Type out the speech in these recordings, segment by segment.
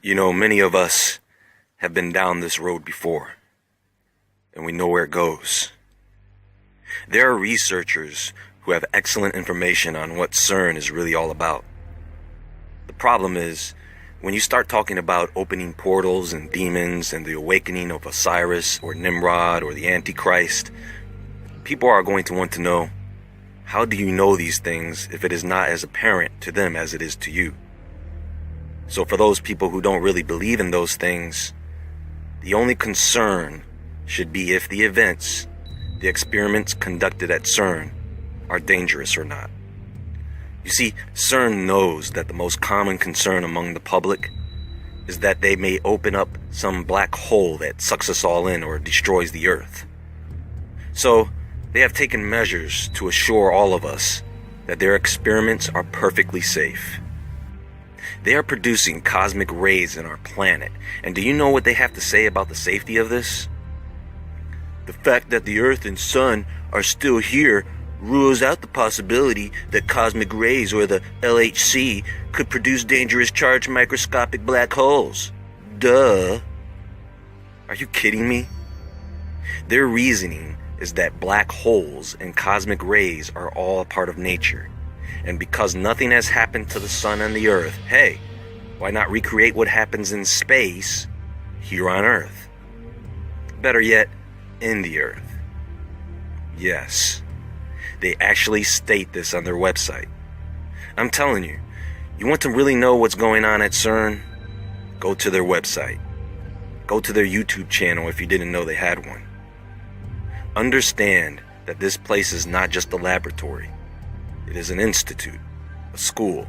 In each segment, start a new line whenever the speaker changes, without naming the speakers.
You know, many of us have been down this road before, and we know where it goes. There are researchers who have excellent information on what CERN is really all about. The problem is, when you start talking about opening portals and demons and the awakening of Osiris or Nimrod or the Antichrist, people are going to want to know, how do you know these things if it is not as apparent to them as it is to you? So for those people who don't really believe in those things, the only concern should be if the events, the experiments conducted at CERN, are dangerous or not. You see, CERN knows that the most common concern among the public is that they may open up some black hole that sucks us all in or destroys the Earth. So they have taken measures to assure all of us that their experiments are perfectly safe. They are producing cosmic rays in our planet, and do you know what they have to say about the safety of this? The fact that the Earth and Sun are still here rules out the possibility that cosmic rays, or the LHC, could produce dangerous charged microscopic black holes. Duh. Are you kidding me? Their reasoning is that black holes and cosmic rays are all a part of nature. And because nothing has happened to the sun and the earth, hey, why not recreate what happens in space here on Earth? Better yet, in the Earth. Yes, they actually state this on their website. I'm telling you, you want to really know what's going on at CERN? Go to their website. Go to their YouTube channel if you didn't know they had one. Understand that this place is not just a laboratory. It is an institute, a school.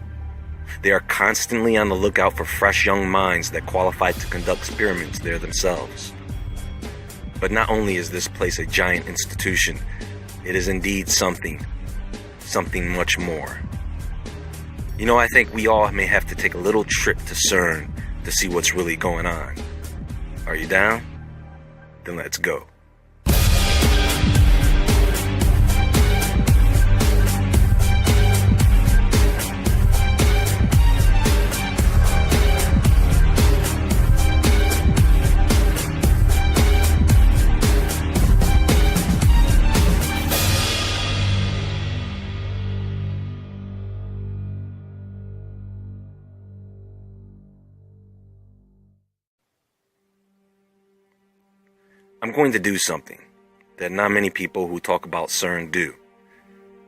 They are constantly on the lookout for fresh young minds that qualify to conduct experiments there themselves. But not only is this place a giant institution, it is indeed something much more. You know, I think we all may have to take a little trip to CERN to see what's really going on. Are you down? Then let's go. I'm going to do something that not many people who talk about CERN do.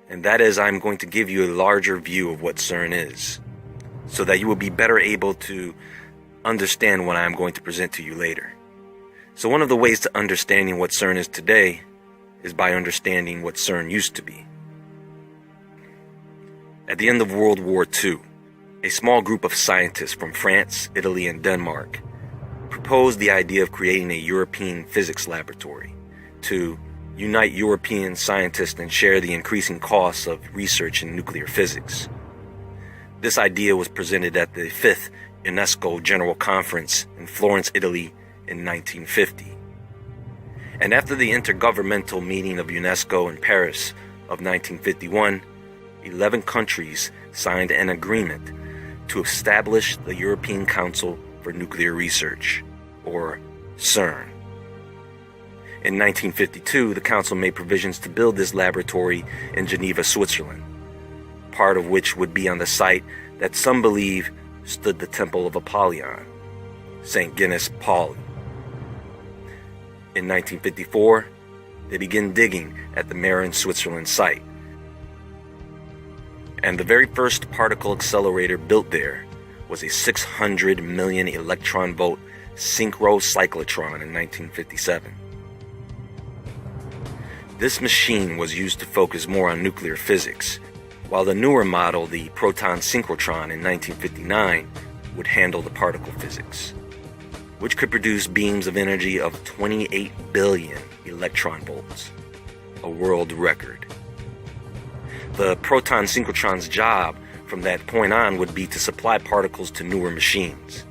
And that is, I'm going to give you a larger view of what CERN is, so that you will be better able to understand what I'm going to present to you later. So one of the ways to understanding what CERN is today is by understanding what CERN used to be. At the end of World War II, a small group of scientists from France, Italy, and Denmark proposed the idea of creating a European physics laboratory to unite European scientists and share the increasing costs of research in nuclear physics. This idea was presented at the 5th UNESCO General Conference in Florence, Italy in 1950. And after the intergovernmental meeting of UNESCO in Paris of 1951, 11 countries signed an agreement to establish the European Council for Nuclear Research, or CERN. In 1952, the Council made provisions to build this laboratory in Geneva, Switzerland, part of which would be on the site that some believe stood the Temple of Apollyon, St. Guinness Pauli. In 1954, they began digging at the Maren, Switzerland site. And the very first particle accelerator built there was a 600 million electron volt synchrocyclotron in 1957. This machine was used to focus more on nuclear physics, while the newer model, the proton synchrotron in 1959, would handle the particle physics, which could produce beams of energy of 28 billion electron volts, a world record. The proton synchrotron's job from that point on would be to supply particles to newer machines.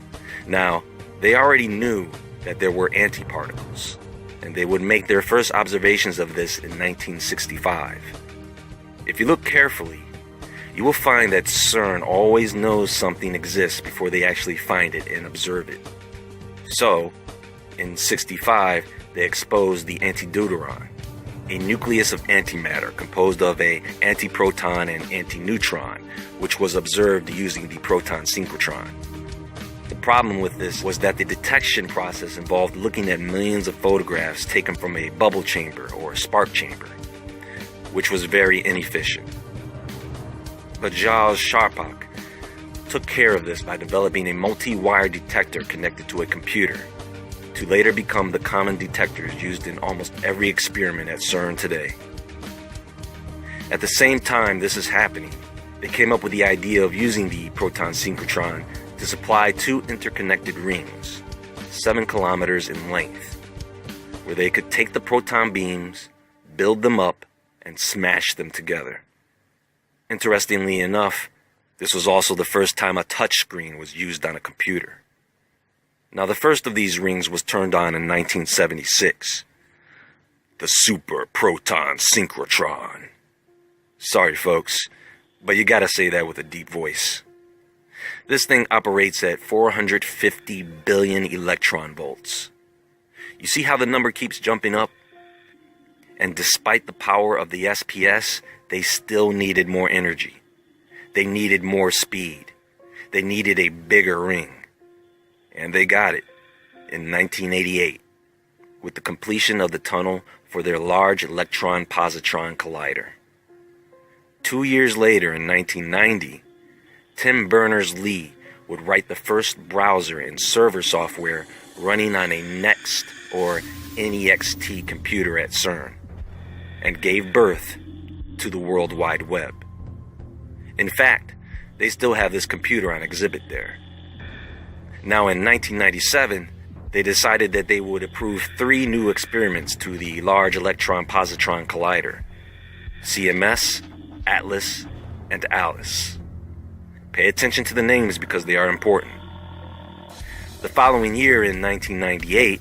Now, they already knew that there were antiparticles, and they would make their first observations of this in 1965. If you look carefully, you will find that CERN always knows something exists before they actually find it and observe it. So, in '65, they exposed the antideuteron, a nucleus of antimatter composed of an antiproton and antineutron, which was observed using the proton synchrotron. The problem with this was that the detection process involved looking at millions of photographs taken from a bubble chamber or spark chamber, which was very inefficient. But Gilles Charpak took care of this by developing a multi-wire detector connected to a computer, to later become the common detectors used in almost every experiment at CERN today. At the same time this is happening, they came up with the idea of using the proton synchrotron to supply two interconnected rings, 7 kilometers in length, where they could take the proton beams, build them up, and smash them together. Interestingly enough, this was also the first time a touchscreen was used on a computer. Now, the first of these rings was turned on in 1976. The Super Proton Synchrotron. Sorry, folks, but you gotta say that with a deep voice. This thing operates at 450 billion electron volts. You see how the number keeps jumping up? And despite the power of the SPS, they still needed more energy. They needed more speed. They needed a bigger ring. And they got it in 1988 with the completion of the tunnel for their Large Electron-Positron Collider. 2 years later, in 1990, Tim Berners-Lee would write the first browser and server software running on a NeXT or NeXT computer at CERN, and gave birth to the World Wide Web. In fact, they still have this computer on exhibit there. Now, in 1997, they decided that they would approve 3 new experiments to the Large Electron-Positron Collider: CMS, Atlas, and Alice. Pay attention to the names because they are important. The following year, in 1998,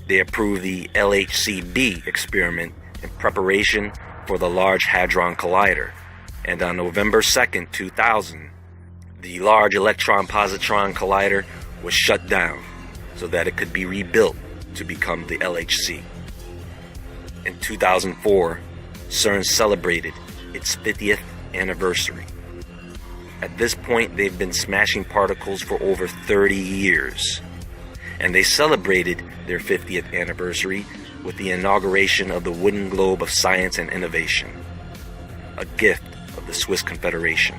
they approved the LHC-B experiment in preparation for the Large Hadron Collider, and on November 2nd, 2000, the Large Electron-Positron Collider was shut down so that it could be rebuilt to become the LHC. In 2004, CERN celebrated its 50th anniversary. At this point, they've been smashing particles for over 30 years, and they celebrated their 50th anniversary with the inauguration of the Wooden Globe of Science and Innovation, a gift of the Swiss Confederation.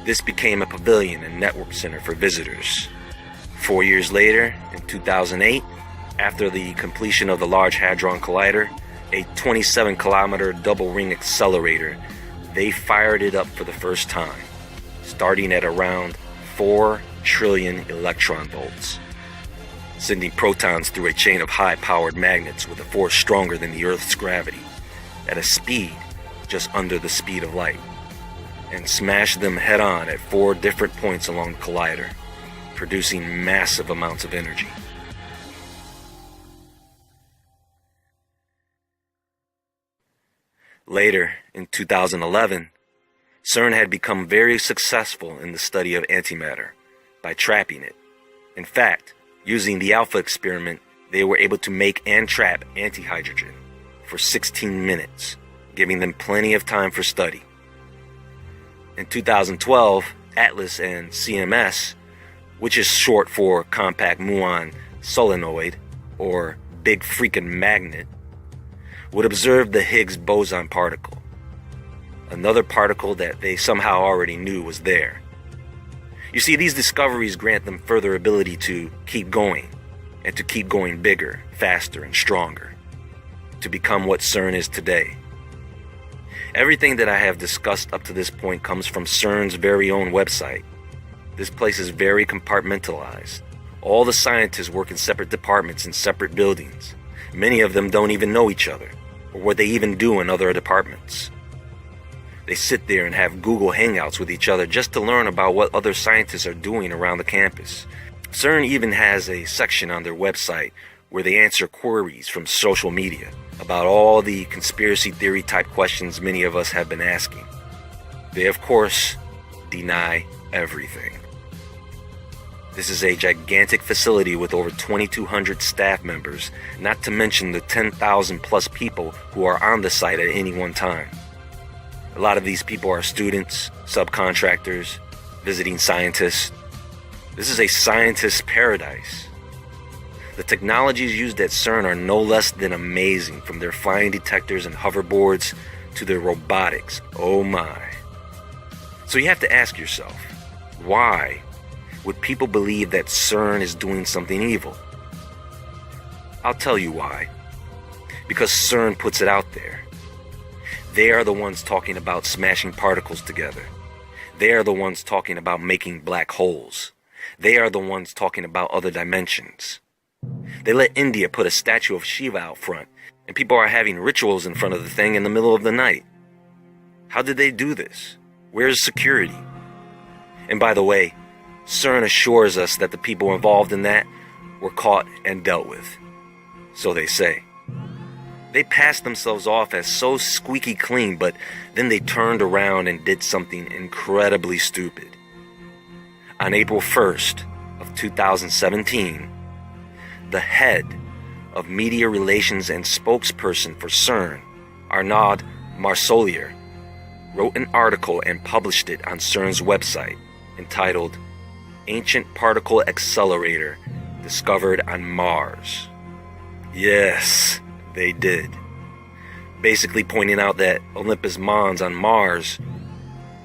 This became a pavilion and network center for visitors. 4 years later, in 2008, after the completion of the Large Hadron Collider, a 27-kilometer double-ring accelerator, they fired it up for the first time, starting at around 4 trillion electron volts, sending protons through a chain of high-powered magnets with a force stronger than the Earth's gravity, at a speed just under the speed of light, and smashed them head-on at 4 different points along the collider, producing massive amounts of energy. Later, in 2011, CERN had become very successful in the study of antimatter by trapping it. In fact, using the alpha experiment, they were able to make and trap antihydrogen for 16 minutes, giving them plenty of time for study. In 2012, Atlas and CMS, which is short for Compact Muon Solenoid, or Big Freakin' Magnet, would observe the Higgs boson particle, another particle that they somehow already knew was there. You see, these discoveries grant them further ability to keep going, and to keep going bigger, faster, and stronger, to become what CERN is today. Everything that I have discussed up to this point comes from CERN's very own website. This place is very compartmentalized. All the scientists work in separate departments in separate buildings. Many of them don't even know each other, or what they even do in other departments. They sit there and have Google Hangouts with each other just to learn about what other scientists are doing around the campus. CERN even has a section on their website where they answer queries from social media about all the conspiracy theory type questions many of us have been asking. They, of course, deny everything. This is a gigantic facility with over 2,200 staff members, not to mention the 10,000 plus people who are on the site at any one time. A lot of these people are students, subcontractors, visiting scientists. This is a scientist's paradise. The technologies used at CERN are no less than amazing, from their flying detectors and hoverboards to their robotics. Oh my. So you have to ask yourself, why would people believe that CERN is doing something evil? I'll tell you why. Because CERN puts it out there. They are the ones talking about smashing particles together. They are the ones talking about making black holes. They are the ones talking about other dimensions. They let India put a statue of Shiva out front, and people are having rituals in front of the thing in the middle of the night. How did they do this? Where's security? And by the way, CERN assures us that the people involved in that were caught and dealt with. So they say. They passed themselves off as so squeaky clean, but then they turned around and did something incredibly stupid. On April 1st of 2017, the head of media relations and spokesperson for CERN, Arnaud Marsollier, wrote an article and published it on CERN's website entitled Ancient Particle Accelerator Discovered on Mars. Yes, they did. Basically pointing out that Olympus Mons on Mars,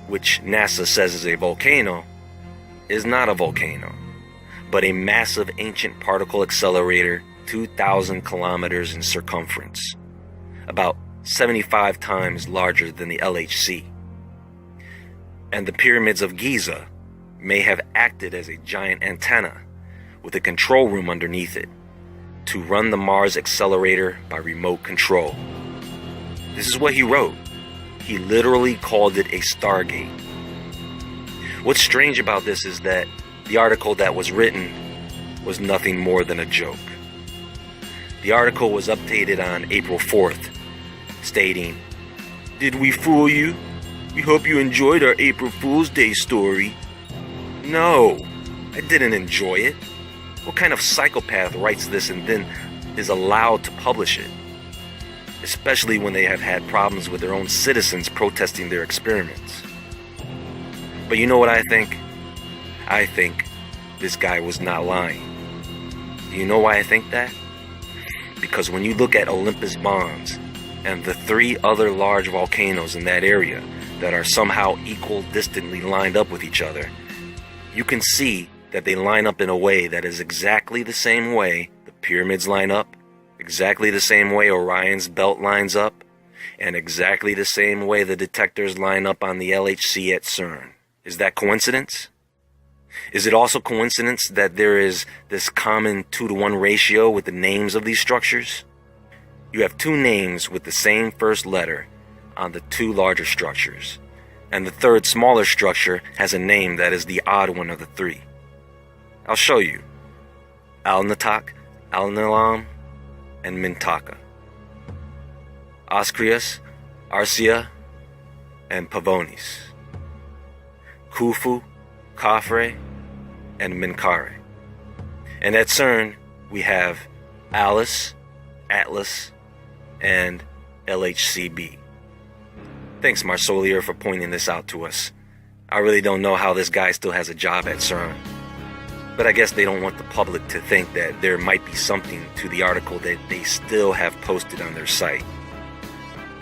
which NASA says is a volcano, is not a volcano, but a massive ancient particle accelerator 2,000 kilometers in circumference, about 75 times larger than the LHC. And the pyramids of Giza may have acted as a giant antenna with a control room underneath it to run the Mars accelerator by remote control. This is what he wrote. He literally called it a Stargate. What's strange about this is that the article that was written was nothing more than a joke. The article was updated on April 4th, stating, "Did we fool you? We hope you enjoyed our April Fool's Day story." No, I didn't enjoy it. What kind of psychopath writes this and then is allowed to publish it? Especially when they have had problems with their own citizens protesting their experiments. But you know what I think? I think this guy was not lying. Do you know why I think that? Because when you look at Olympus Mons and the 3 other large volcanoes in that area that are somehow equidistantly lined up with each other, you can see that they line up in a way that is exactly the same way the pyramids line up, exactly the same way Orion's belt lines up, and exactly the same way the detectors line up on the LHC at CERN. Is that coincidence? Is it also coincidence that there is this common 2-to-1 ratio with the names of these structures? You have 2 names with the same first letter on the 2 larger structures, and the 3rd smaller structure has a name that is the odd one of the 3. I'll show you. Al-Natak, Al-Nilam, and Mintaka. Ascrius, Arcia, and Pavonis. Khufu, Khafre, and Minkare. And at CERN, we have Alice, Atlas, and LHCb. Thanks, Marsollier, for pointing this out to us. I really don't know how this guy still has a job at CERN. But I guess they don't want the public to think that there might be something to the article that they still have posted on their site.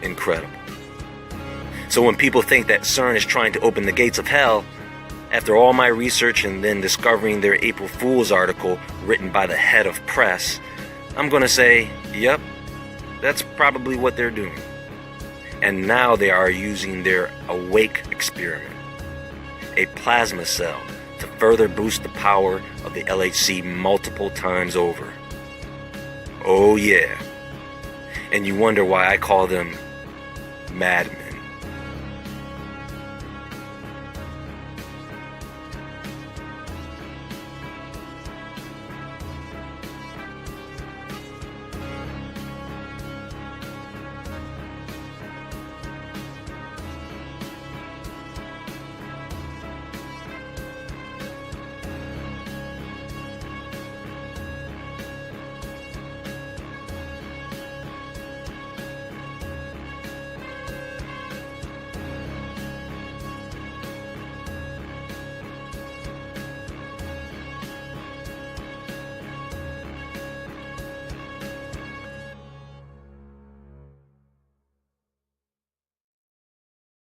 Incredible. So when people think that CERN is trying to open the gates of hell, after all my research and then discovering their April Fool's article written by the head of press, I'm going to say, yep, that's probably what they're doing. And now they are using their AWAKE experiment, a plasma cell, to further boost the power of the LHC multiple times over. Oh yeah. And you wonder why I call them madmen.